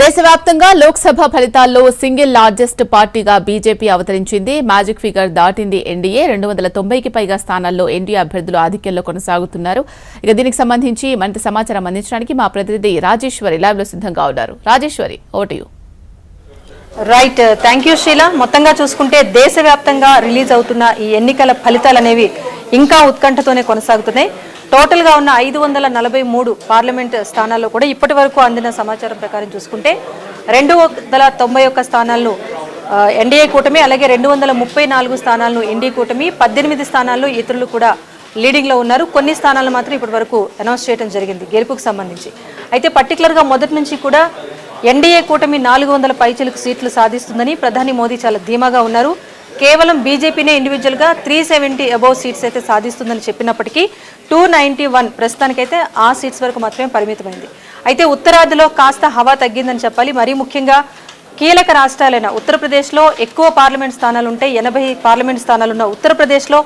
దేశవ్యాప్తంగా లోక్సభ ఫలితాల్లో single largest పార్టీగా బీజేపీ అవతరించింది. మ్యాజిక్ ఫిగర్ దాటింది ఎన్డీఏ. 290కి పైగా స్థానాల్లో ఎన్డీఏ అభ్యర్థులు ఆధిక్యంలో కొనసాగుతున్నారు. ఇక దీనికి సంబంధించి మరింత సమాచారం అందించడానికి మా ప్రతినిధి రాజేశ్వరి లైవ్ లో సిద్ధంగా ఉన్నారు. Rajeshwari, over to you. Right, thank you Sreela. మొత్తంగా చూసుకుంటే దేశవ్యాప్తంగా రిలీజ్ అవుతున్న ఈ ఎన్నికల ఫలితాలు అనేవి ఇంకా ఉత్కంఠతోనే కొనసాగుతున్నాయి. టోటల్ గా ఉన్న 543 పార్లమెంట్ స్థానాల్లో కూడా ఇప్పటి వరకు అందిన సమాచారం ప్రకారం చూసుకుంటే 291 స్థానాలను ఎన్డీఏ కూటమి, అలాగే 234 స్థానాలను ఎన్డీఏ కూటమి, 18 స్థానాల్లో ఇతరులు కూడా లీడింగ్ లో ఉన్నారు. కొన్ని స్థానాలు మాత్రం ఇప్పటి వరకు అనౌన్స్ చేయడం జరిగింది గెలుపుకు సంబంధించి. అయితే పర్టికులర్ గా మొదటి నుంచి కూడా ఎన్డీఏ కూటమి 400 పైచిలకు సీట్లు సాధిస్తుందని ప్రధాని మోదీ చాలా ధీమాగా ఉన్నారు. కేవలం బీజేపీనే ఇండివిజువల్ గా 370 అబౌవ్ సీట్స్ అయితే సాధిస్తుందని చెప్పినప్పటికీ 291 ప్రస్తుతానికైతే ఆ సీట్స్ వరకు మాత్రమే పరిమితమైంది. అయితే ఉత్తరాదిలో కాస్త హవా తగ్గిందని చెప్పాలి. మరీ ముఖ్యంగా కీలక రాష్ట్రాలైన ఉత్తరప్రదేశ్లో ఎక్కువ పార్లమెంట్ స్థానాలు ఉంటాయి. 80 పార్లమెంట్ స్థానాలున్న ఉత్తరప్రదేశ్లో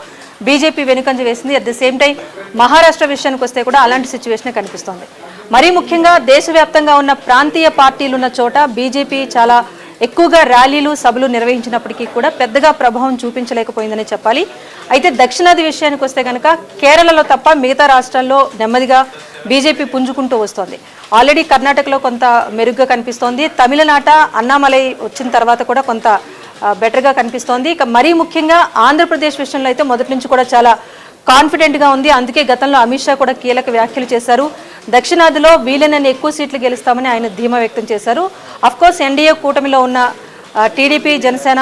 బీజేపీ వెనుకంజ వేసింది. At the same time Maharashtra విషయానికి వస్తే కూడా అలాంటి సిచ్యువేషన్ కనిపిస్తోంది. మరీ ముఖ్యంగా దేశవ్యాప్తంగా ఉన్న ప్రాంతీయ పార్టీలున్న చోట బీజేపీ చాలా ఎక్కువగా ర్యాలీలు, సభలు నిర్వహించినప్పటికీ కూడా పెద్దగా ప్రభావం చూపించలేకపోయిందని చెప్పాలి. అయితే దక్షిణాది విషయానికి వస్తే కనుక కేరళలో తప్ప మిగతా రాష్ట్రాల్లో నెమ్మదిగా బీజేపీ పుంజుకుంటూ వస్తోంది. ఆల్రెడీ కర్ణాటకలో కొంత మెరుగ్గా కనిపిస్తోంది. తమిళనాట అన్నామలై వచ్చిన తర్వాత కూడా కొంత బెటర్గా కనిపిస్తోంది. ఇక మరీ ముఖ్యంగా ఆంధ్రప్రదేశ్ విషయంలో అయితే మొదటి నుంచి కూడా చాలా కాన్ఫిడెంట్గా ఉంది. అందుకే గతంలో అమిత్ షా కూడా కీలక వ్యాఖ్యలు చేశారు. దక్షిణాదిలో వీలైనన్ని ఎక్కువ సీట్లు గెలుస్తామని ఆయన ధీమా వ్యక్తం చేశారు. అఫ్కోర్స్ ఎన్డీఏ కూటమిలో ఉన్న టీడీపీ, జనసేన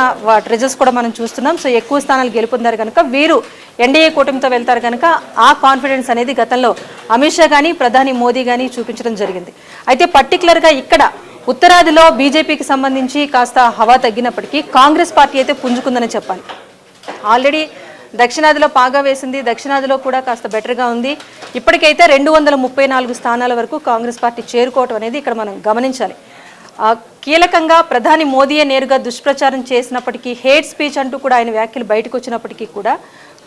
రిజల్ట్స్ కూడా మనం చూస్తున్నాం. సో ఎక్కువ స్థానాలు గెలుపొందారు కనుక వీరు ఎన్డీఏ కూటమితో వెళ్తారు కనుక ఆ కాన్ఫిడెన్స్ అనేది గతంలో అమిత్ షా కానీ ప్రధాని మోదీ కానీ చూపించడం జరిగింది. అయితే పర్టికులర్గా ఇక్కడ ఉత్తరాదిలో బీజేపీకి సంబంధించి కాస్త హవా తగ్గినప్పటికీ కాంగ్రెస్ పార్టీ అయితే పుంజుకుందని చెప్పాలి. ఆల్రెడీ దక్షిణాదిలో పాగా వేసింది. దక్షిణాదిలో కూడా కాస్త బెటర్గా ఉంది. ఇప్పటికైతే 234 స్థానాల వరకు కాంగ్రెస్ పార్టీ చేరుకోవటం అనేది ఇక్కడ మనం గమనించాలి. కీలకంగా ప్రధాని మోదీయే నేరుగా దుష్ప్రచారం చేసినప్పటికీ, హేట్ స్పీచ్ అంటూ కూడా ఆయన వ్యాఖ్యలు బయటకు వచ్చినప్పటికీ కూడా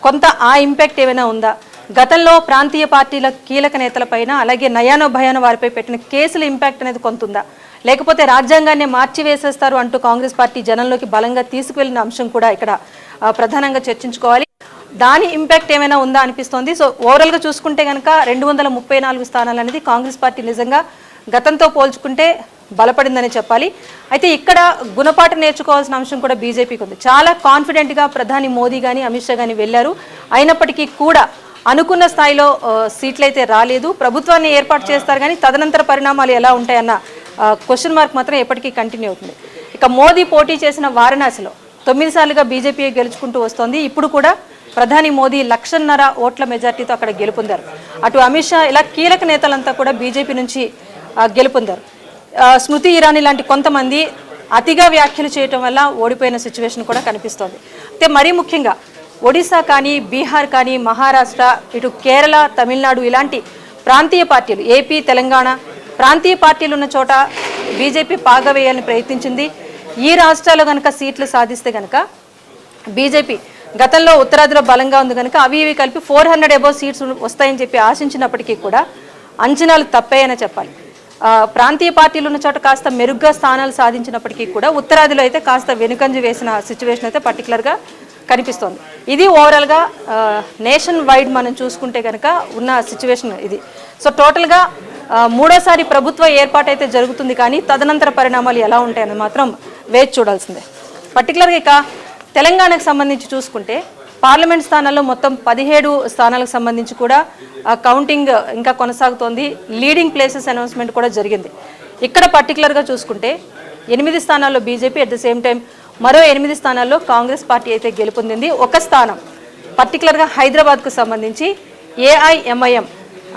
కొంత ఆ ఇంపాక్ట్ ఏమైనా ఉందా? గతంలో ప్రాంతీయ పార్టీల కీలక నేతలపైన, అలాగే నయానో భయానో వారిపై పెట్టిన కేసుల ఇంపాక్ట్ అనేది కొంత ఉందా? లేకపోతే రాజ్యాంగాన్ని మార్చివేసేస్తారు అంటూ కాంగ్రెస్ పార్టీ జనంలోకి బలంగా తీసుకువెళ్లిన అంశం కూడా ఇక్కడ ప్రధానంగా చర్చించుకోవాలి. దాని ఇంపాక్ట్ ఏమైనా ఉందా అనిపిస్తోంది. సో ఓవరాల్గా చూసుకుంటే కనుక 234 స్థానాలు అనేది కాంగ్రెస్ పార్టీ నిజంగా గతంతో పోల్చుకుంటే బలపడిందని చెప్పాలి. అయితే ఇక్కడ గుణపాఠం నేర్చుకోవాల్సిన అంశం కూడా బీజేపీకి ఉంది. చాలా కాన్ఫిడెంట్గా ప్రధాని మోదీ కానీ అమిత్ షా కానీ వెళ్ళారు. అయినప్పటికీ కూడా అనుకున్న స్థాయిలో సీట్లు అయితే రాలేదు. ప్రభుత్వాన్ని ఏర్పాటు చేస్తారు కానీ తదనంతర పరిణామాలు ఎలా ఉంటాయన్న క్వశ్చన్ మార్క్ మాత్రం ఎప్పటికీ కంటిన్యూ అవుతుంది. ఇక మోదీ పోటీ చేసిన వారణాసిలో 9 సార్లుగా బీజేపీ గెలుచుకుంటూ వస్తోంది. ఇప్పుడు కూడా ప్రధాని మోదీ 1,50,000 ఓట్ల మెజార్టీతో అక్కడ గెలుపొందారు. అటు అమిత్ షా ఇలా కీలక నేతలంతా కూడా బీజేపీ నుంచి గెలుపొందారు. స్మృతి ఇరానీ లాంటి కొంతమంది అతిగా వ్యాఖ్యలు చేయటం వల్ల ఓడిపోయిన సిచ్యువేషన్ కూడా కనిపిస్తోంది. అయితే మరీ ముఖ్యంగా ఒడిశా కానీ, బీహార్ కానీ, మహారాష్ట్ర, ఇటు కేరళ, తమిళనాడు ఇలాంటి ప్రాంతీయ పార్టీలు, ఏపీ, తెలంగాణ ప్రాంతీయ పార్టీలు ఉన్న చోట బీజేపీ పాగా వేయాలని ప్రయత్నించింది. ఈ రాష్ట్రాల్లో కనుక సీట్లు సాధిస్తే కనుక బీజేపీ గతంలో ఉత్తరాదిలో బలంగా ఉంది కనుక అవి ఇవి కలిపి 400 అబౌవ్ సీట్స్ వస్తాయని చెప్పి ఆశించినప్పటికీ కూడా అంచనాలు తప్పాయని చెప్పాలి. ప్రాంతీయ పార్టీలు ఉన్న చోట కాస్త మెరుగ్గా స్థానాలు సాధించినప్పటికీ కూడా ఉత్తరాదిలో అయితే కాస్త వెనుకంజ వేసిన సిచ్యువేషన్ అయితే పర్టికులర్గా కనిపిస్తోంది. ఇది ఓవరాల్గా నేషన్ వైడ్ మనం చూసుకుంటే కనుక ఉన్న సిచ్యువేషన్ ఇది. సో టోటల్గా మూడోసారి ప్రభుత్వ ఏర్పాటు అయితే జరుగుతుంది కానీ తదనంతర పరిణామాలు ఎలా ఉంటాయని మాత్రం వేచి చూడాల్సిందే. పర్టికులర్గా ఇక తెలంగాణకు సంబంధించి చూసుకుంటే పార్లమెంట్ స్థానాల్లో మొత్తం 17 స్థానాలకు సంబంధించి కూడా కౌంటింగ్ ఇంకా కొనసాగుతోంది. లీడింగ్ ప్లేసెస్ అనౌన్స్మెంట్ కూడా జరిగింది. ఇక్కడ పర్టికులర్గా చూసుకుంటే 8 స్థానాల్లో BJP, at the same time మరో 8 స్థానాల్లో కాంగ్రెస్ పార్టీ అయితే గెలుపొందింది. ఒక స్థానం పర్టికులర్గా హైదరాబాద్కు సంబంధించి ఏఐఎంఐఎం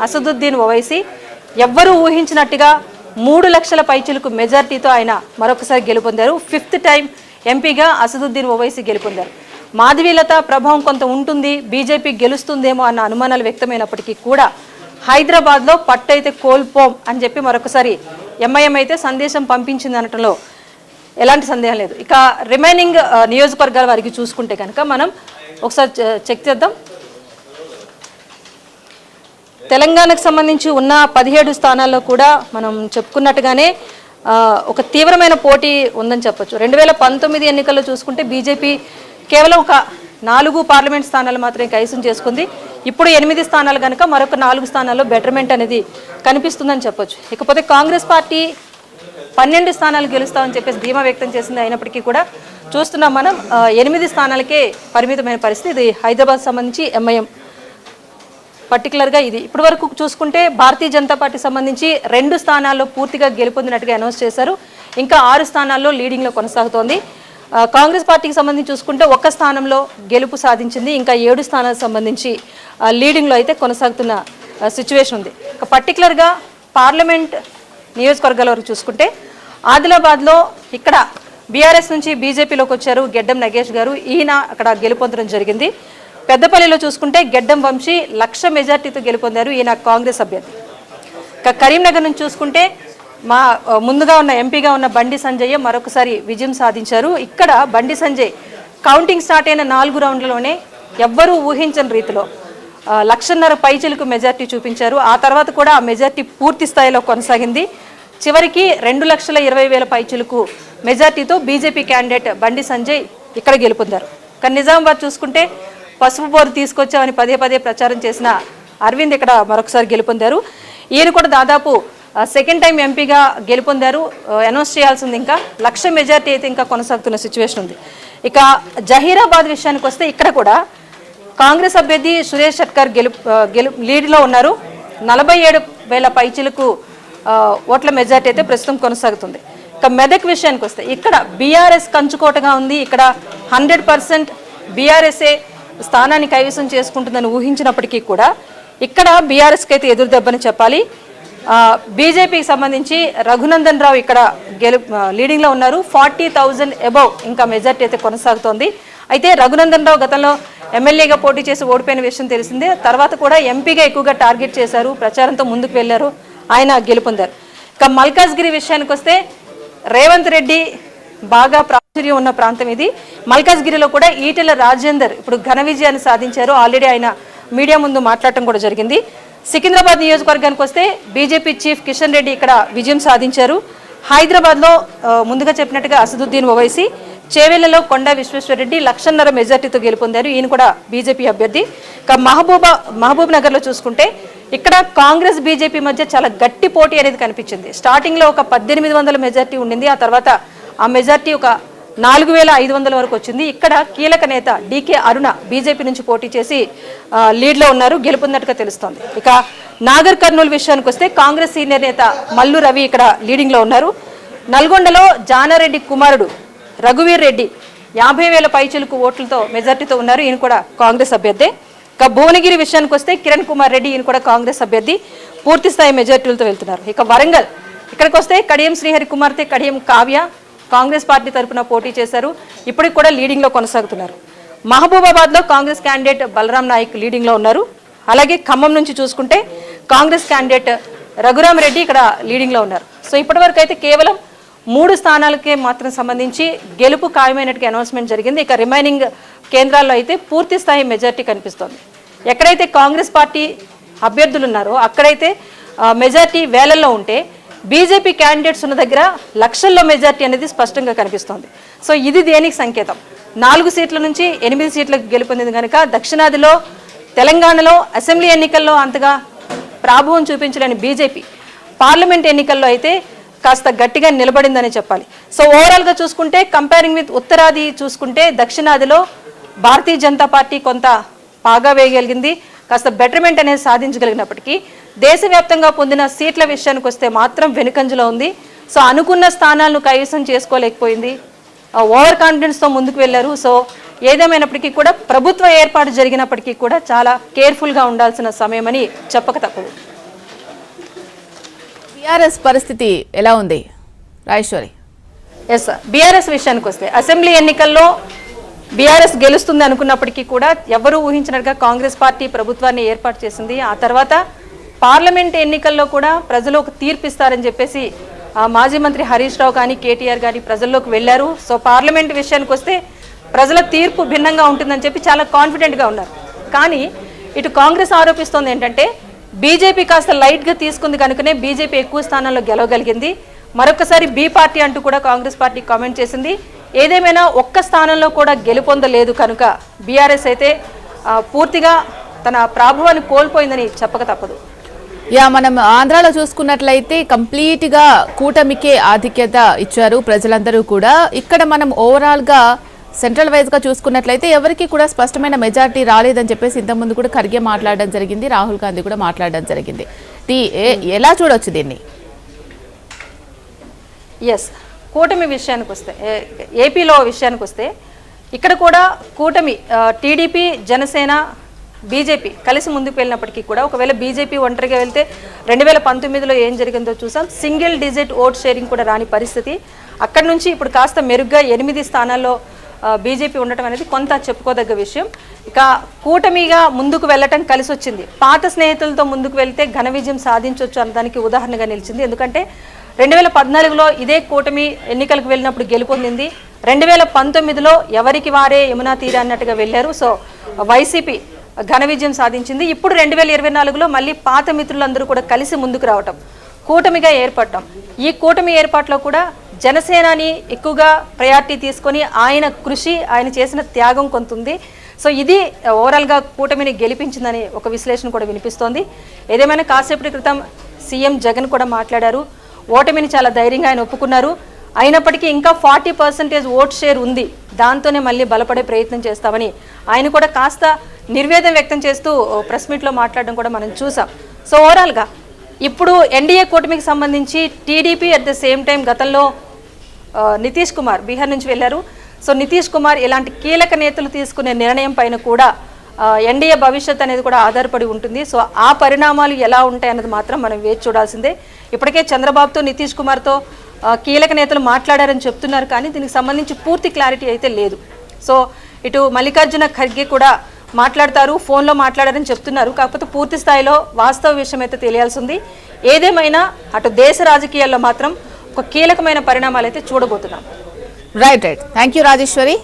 అసదుద్దీన్ ఓవైసీ ఎవ్వరూ ఊహించినట్టుగా 3 లక్షల పైచిలకు మెజార్టీతో ఆయన మరొకసారి గెలుపొందారు. 5th టైం ఎంపీగా అసదుద్దీన్ ఓవైసీ గెలుపొందారు. మాధవీలత ప్రభావం కొంత ఉంటుంది, బీజేపీ గెలుస్తుందేమో అన్న అనుమానాలు వ్యక్తమైనప్పటికీ కూడా హైదరాబాద్లో పట్టయితే కోల్పోం అని చెప్పి మరొకసారి ఎంఐఎం అయితే సందేశం పంపించింది అనటంలో ఎలాంటి సందేహం లేదు. ఇక రిమైనింగ్ నియోజకవర్గాల వారికి చూసుకుంటే కనుక మనం ఒకసారి చెక్ చేద్దాం. తెలంగాణకు సంబంధించి ఉన్న 17 స్థానాల్లో కూడా మనం చెప్పుకున్నట్టుగానే ఒక తీవ్రమైన పోటీ ఉందని చెప్పొచ్చు. 2019 ఎన్నికల్లో చూసుకుంటే బీజేపీ కేవలం ఒక 4 పార్లమెంట్ స్థానాలు మాత్రమే కైవసం చేసుకుంది. ఇప్పుడు 8 స్థానాలు కనుక మరొక 4 స్థానాల్లో బెటర్మెంట్ అనేది కనిపిస్తుందని చెప్పొచ్చు. ఇకపోతే కాంగ్రెస్ పార్టీ 12 స్థానాలు గెలుస్తామని చెప్పేసి ధీమా వ్యక్తం చేసింది. అయినప్పటికీ కూడా చూస్తున్నాం మనం 8 స్థానాలకే పరిమితమైన పరిస్థితి. ఇది హైదరాబాద్ సంబంధించి ఎంఐఎం పర్టికులర్గా ఇది ఇప్పటి వరకు చూసుకుంటే భారతీయ జనతా పార్టీ సంబంధించి 2 స్థానాల్లో పూర్తిగా గెలుపొందినట్టుగా అనౌన్స్ చేశారు. ఇంకా 6 స్థానాల్లో లీడింగ్లో కొనసాగుతోంది. కాంగ్రెస్ పార్టీకి సంబంధించి చూసుకుంటే 1 స్థానంలో గెలుపు సాధించింది. ఇంకా 7 స్థానాలకు సంబంధించి లీడింగ్లో అయితే కొనసాగుతున్న సిచ్యువేషన్ ఉంది. ఇక పర్టికులర్గా పార్లమెంట్ నియోజకవర్గాల వరకు చూసుకుంటే ఆదిలాబాద్లో ఇక్కడ బీఆర్ఎస్ నుంచి బీజేపీలోకి వచ్చారు గెడ్డం నగేష్ గారు. ఈయన అక్కడ గెలుపొందడం జరిగింది. పెద్దపల్లిలో చూసుకుంటే గెడ్డం వంశీ 1,00,000 మెజార్టీతో గెలుపొందారు. ఈయన కాంగ్రెస్ అభ్యర్థి. ఇక కరీంనగర్ నుంచి చూసుకుంటే ముందుగా ఉన్న ఎంపీగా ఉన్న బండి సంజయ్ మరొకసారి విజయం సాధించారు. ఇక్కడ బండి సంజయ్ కౌంటింగ్ స్టార్ట్ అయిన 4 రౌండ్లలోనే ఎవ్వరూ ఊహించని రీతిలో 1,50,000 పైచిలకు మెజార్టీ చూపించారు. ఆ తర్వాత కూడా ఆ మెజార్టీ పూర్తి స్థాయిలో కొనసాగింది. చివరికి 2,20,000 పైచిలకు మెజార్టీతో బీజేపీ క్యాండిడేట్ బండి సంజయ్ ఇక్కడ గెలుపొందారు. కానీ నిజామాబాద్ చూసుకుంటే పసుపు బోరు తీసుకొచ్చామని పదే ప్రచారం చేసిన అరవింద్ ఇక్కడ మరొకసారి గెలుపొందారు. ఈయన కూడా దాదాపు సెకండ్ టైం ఎంపీగా గెలుపొందారు. అనౌన్స్ చేయాల్సింది ఇంకా 1,00,000 మెజార్టీ అయితే ఇంకా కొనసాగుతున్న సిచ్యువేషన్ ఉంది. ఇక జహీరాబాద్ విషయానికి వస్తే ఇక్కడ కూడా కాంగ్రెస్ అభ్యర్థి సురేష్ షట్కర్ లీడ్లో ఉన్నారు. 47,000 పైచిలకు ఓట్ల మెజార్టీ అయితే ప్రస్తుతం కొనసాగుతుంది. ఇక మెదక్ విషయానికి వస్తే ఇక్కడ బీఆర్ఎస్ కంచుకోటగా ఉంది. ఇక్కడ 100% బీఆర్ఎస్ఏ స్థానాన్ని కైవసం చేసుకుంటుందని ఊహించినప్పటికీ కూడా ఇక్కడ బీఆర్ఎస్కి అయితే ఎదురు దెబ్బని చెప్పాలి. బీజేపీకి సంబంధించి రఘునందన్ రావు ఇక్కడ లీడింగ్లో ఉన్నారు. 40,000 అబౌవ్ ఇంకా మెజార్టీ అయితే కొనసాగుతోంది. అయితే రఘునందన్ రావు గతంలో ఎమ్మెల్యేగా పోటీ చేసి ఓడిపోయిన విషయం తెలిసిందే. తర్వాత కూడా ఎంపీగా ఎక్కువగా టార్గెట్ చేశారు, ప్రచారంతో ముందుకు వెళ్లారు, ఆయన గెలుపొందారు. ఇక మల్కాజ్గిరి విషయానికి వస్తే రేవంత్ రెడ్డి బాగా ప్రాచుర్యం ఉన్న ప్రాంతం ఇది. మల్కాజ్గిరిలో కూడా ఈటెల రాజేందర్ ఇప్పుడు ఘన విజయాన్ని సాధించారు. ఆల్రెడీ ఆయన మీడియా ముందు మాట్లాడటం కూడా జరిగింది. సికింద్రాబాద్ నియోజకవర్గానికి వస్తే బీజేపీ చీఫ్ కిషన్ రెడ్డి ఇక్కడ విజయం సాధించారు. హైదరాబాద్లో ముందుగా చెప్పినట్టుగా అసదుద్దీన్ ఓవైసీ, చేవెళ్లలో కొండా విశ్వేశ్వరరెడ్డి 1,50,000 మెజార్టీతో గెలుపొందారు. ఈయన కూడా బీజేపీ అభ్యర్థి. ఇక మహబూబ్ నగర్లో చూసుకుంటే ఇక్కడ కాంగ్రెస్ బీజేపీ మధ్య చాలా గట్టి పోటీ అనేది కనిపించింది. స్టార్టింగ్లో ఒక 1,800 మెజార్టీ ఉండింది. ఆ తర్వాత ఆ మెజార్టీ ఒక 4,500 వరకు వచ్చింది. ఇక్కడ కీలక నేత డీకే అరుణ బీజేపీ నుంచి పోటీ చేసి లీడ్లో ఉన్నారు, గెలుపొందినట్టుగా తెలుస్తోంది. ఇక నాగర్ కర్నూలు విషయానికి వస్తే కాంగ్రెస్ సీనియర్ నేత మల్లు రవి ఇక్కడ లీడింగ్లో ఉన్నారు. నల్గొండలో జానారెడ్డి కుమారుడు రఘువీర్ రెడ్డి 50,000 పైచిలకు ఓట్లతో మెజార్టీతో ఉన్నారు. ఈయన కూడా కాంగ్రెస్ అభ్యర్థి. ఇక భువనగిరి విషయానికి వస్తే కిరణ్ కుమార్ రెడ్డి, ఈయన కూడా కాంగ్రెస్ అభ్యర్థి, పూర్తి స్థాయి మెజార్టీలతో వెళ్తున్నారు. ఇక వరంగల్ ఇక్కడికి వస్తే కడియం శ్రీహరి కుమార్తె కడియం కావ్య కాంగ్రెస్ పార్టీ తరఫున పోటీ చేశారు. ఇప్పటికి కూడా లీడింగ్లో కొనసాగుతున్నారు. మహబూబాబాద్లో కాంగ్రెస్ క్యాండిడేట్ బలరాం నాయక్ లీడింగ్లో ఉన్నారు. అలాగే ఖమ్మం నుంచి చూసుకుంటే కాంగ్రెస్ క్యాండిడేట్ రఘురామ్ రెడ్డి ఇక్కడ లీడింగ్లో ఉన్నారు. సో ఇప్పటివరకు అయితే కేవలం 3 స్థానాలకే మాత్రం సంబంధించి గెలుపు ఖాయమైనట్టుగా అనౌన్స్మెంట్ జరిగింది. ఇక రిమైనింగ్ కేంద్రాల్లో అయితే పూర్తి స్థాయి మెజార్టీ కనిపిస్తోంది. ఎక్కడైతే కాంగ్రెస్ పార్టీ అభ్యర్థులు ఉన్నారో అక్కడైతే మెజార్టీ వేలల్లో ఉంటే బీజేపీ క్యాండిడేట్స్ ఉన్న దగ్గర లక్షల్లో మెజార్టీ అనేది స్పష్టంగా కనిపిస్తోంది. సో ఇది దేనికి సంకేతం? 4 సీట్ల నుంచి 8 సీట్లకు గెలుపొందింది కనుక దక్షిణాదిలో తెలంగాణలో అసెంబ్లీ ఎన్నికల్లో అంతగా ప్రాభవం చూపించలేని బీజేపీ పార్లమెంట్ ఎన్నికల్లో అయితే కాస్త గట్టిగా నిలబడిందని చెప్పాలి. సో ఓవరాల్గా చూసుకుంటే కంపేరింగ్ విత్ ఉత్తరాది చూసుకుంటే దక్షిణాదిలో భారతీయ జనతా పార్టీ కొంత బాగా వేయగలిగింది, కాస్త బెటర్మెంట్ అనేది సాధించగలిగినప్పటికీ దేశవ్యాప్తంగా పొందిన సీట్ల విషయానికి వస్తే మాత్రం వెనుకంజలో ఉంది. సో అనుకున్న స్థానాలను కైవసం చేసుకోలేకపోయింది, ఓవర్ కాన్ఫిడెన్స్తో ముందుకు వెళ్ళారు. సో ఏదేమైనప్పటికీ కూడా ప్రభుత్వ ఏర్పాటు జరిగినప్పటికీ కూడా చాలా కేర్ఫుల్గా ఉండాల్సిన సమయమని చెప్పక తప్పదు. బీఆర్ఎస్ పరిస్థితి ఎలా ఉంది రాజేశ్వరి? ఎస్, బీఆర్ఎస్ విషయానికి వస్తే అసెంబ్లీ ఎన్నికల్లో బీఆర్ఎస్ గెలుస్తుంది అనుకున్నప్పటికీ కూడా ఎవరు ఊహించినట్టుగా కాంగ్రెస్ పార్టీ ప్రభుత్వాన్ని ఏర్పాటు చేసింది. ఆ తర్వాత పార్లమెంట్ ఎన్నికల్లో కూడా ప్రజలు ఒక తీర్పు ఇస్తారని చెప్పేసి మాజీ మంత్రి హరీష్ రావు కానీ కేటీఆర్ కానీ ప్రజల్లోకి వెళ్ళారు. సో పార్లమెంట్ విషయానికి వస్తే ప్రజల తీర్పు భిన్నంగా ఉంటుందని చెప్పి చాలా కాన్ఫిడెంట్గా ఉన్నారు. కానీ ఇటు కాంగ్రెస్ ఆరోపిస్తోంది ఏంటంటే బీజేపీ కాస్త లైట్గా తీసుకుంది కనుకనే బీజేపీ ఎక్కువ స్థానాల్లో గెలవగలిగింది, మరొకసారి బి పార్టీ అంటూ కూడా కాంగ్రెస్ పార్టీ కామెంట్ చేసింది. ఏదేమైనా ఒక్క స్థానంలో కూడా గెలుపొందలేదు కనుక బీఆర్ఎస్ అయితే పూర్తిగా తన ప్రాభవాన్ని కోల్పోయిందని చెప్పక తప్పదు. మనం ఆంధ్రాలో చూసుకున్నట్లయితే కంప్లీట్ గా కూటమికే ఆధిక్యత ఇచ్చారు ప్రజలందరూ కూడా. ఇక్కడ మనం ఓవరాల్ గా సెంట్రల్ వైజ్ గా చూసుకున్నట్లయితే ఎవరికి కూడా స్పష్టమైన మెజారిటీ రాలేదని చెప్పేసి ఇంతకుముందు కూడా ఖర్గే మాట్లాడడం జరిగింది, రాహుల్ గాంధీ కూడా మాట్లాడడం జరిగింది. ఎలా చూడొచ్చు దీన్ని? ఎస్, కూటమి విషయానికి వస్తే, ఏపీలో విషయానికి వస్తే ఇక్కడ కూడా కూటమి టీడీపీ, జనసేన, బీజేపీ కలిసి ముందుకు వెళ్ళినప్పటికీ కూడా ఒకవేళ బీజేపీ ఒంటరిగా వెళ్తే 2019లో ఏం జరిగిందో చూసాం. సింగిల్ డిజిట్ ఓట్ షేరింగ్ కూడా రాని పరిస్థితి. అక్కడి నుంచి ఇప్పుడు కాస్త మెరుగ్గా 8 స్థానాల్లో బీజేపీ ఉండటం అనేది కొంత చెప్పుకోదగ్గ విషయం. ఇక కూటమిగా ముందుకు వెళ్ళటం కలిసి వచ్చింది. పాత స్నేహితులతో ముందుకు వెళ్తే ఘన విజయం సాధించవచ్చు అన్నదానికి ఉదాహరణగా నిలిచింది. ఎందుకంటే 2014లో ఇదే కూటమి ఎన్నికలకు వెళ్ళినప్పుడు గెలుపొందింది. 2019లో ఎవరికి వారే యమునా తీరా అన్నట్టుగా వెళ్ళారు. సో వైసీపీ ఘన విజయం సాధించింది. ఇప్పుడు 2024లో మళ్ళీ పాత మిత్రులందరూ కూడా కలిసి ముందుకు రావటం, కూటమిగా ఏర్పడటం. ఈ కూటమి ఏర్పాట్లో కూడా జనసేనని ఎక్కువగా ప్రయారిటీ తీసుకొని ఆయన కృషి, ఆయన చేసిన త్యాగం కొంత ఉంది. సో ఇది ఓవరాల్గా కూటమిని గెలిపించిందని ఒక విశ్లేషణ కూడా వినిపిస్తోంది. ఏదేమైనా కాసేపటి క్రితం సీఎం జగన్ కూడా మాట్లాడారు. ఓటమిని చాలా ధైర్యంగా ఆయన ఒప్పుకున్నారు. అయినప్పటికీ ఇంకా 40% ఓట్ షేర్ ఉంది, దాంతోనే మళ్ళీ బలపడే ప్రయత్నం చేస్తామని ఆయన కూడా కాస్త నిర్వేదం వ్యక్తం చేస్తూ ప్రెస్ మీట్లో మాట్లాడడం కూడా మనం చూసాం. సో ఓవరాల్గా ఇప్పుడు ఎన్డీఏ కూటమికి సంబంధించి TDP at the same time గతంలో నితీష్ కుమార్ బీహార్ నుంచి వెళ్ళారు. సో నితీష్ కుమార్ ఇలాంటి కీలక నేతలు తీసుకునే నిర్ణయం పైన కూడా ఎన్డీఏ భవిష్యత్ అనేది కూడా ఆధారపడి ఉంటుంది. సో ఆ పరిణామాలు ఎలా ఉంటాయి అన్నది మాత్రం మనం వేచి చూడాల్సిందే. ఇప్పటికే చంద్రబాబుతో, నితీష్ కుమార్తో కీలక నేతలు మాట్లాడారని చెప్తున్నారు, కానీ దీనికి సంబంధించి పూర్తి క్లారిటీ అయితే లేదు. సో ఇటు మల్లికార్జున ఖర్గే కూడా మాట్లాడతారు, ఫోన్లో మాట్లాడారని చెప్తున్నారు. కాకపోతే పూర్తి స్థాయిలో వాస్తవ విషయం అయితే తెలియాల్సి ఉంది. ఏదేమైనా అటు దేశ రాజకీయాల్లో మాత్రం ఒక కీలకమైన పరిణామాలు అయితే చూడబోతున్నాం. రైట్. Thank you Rajeshwari.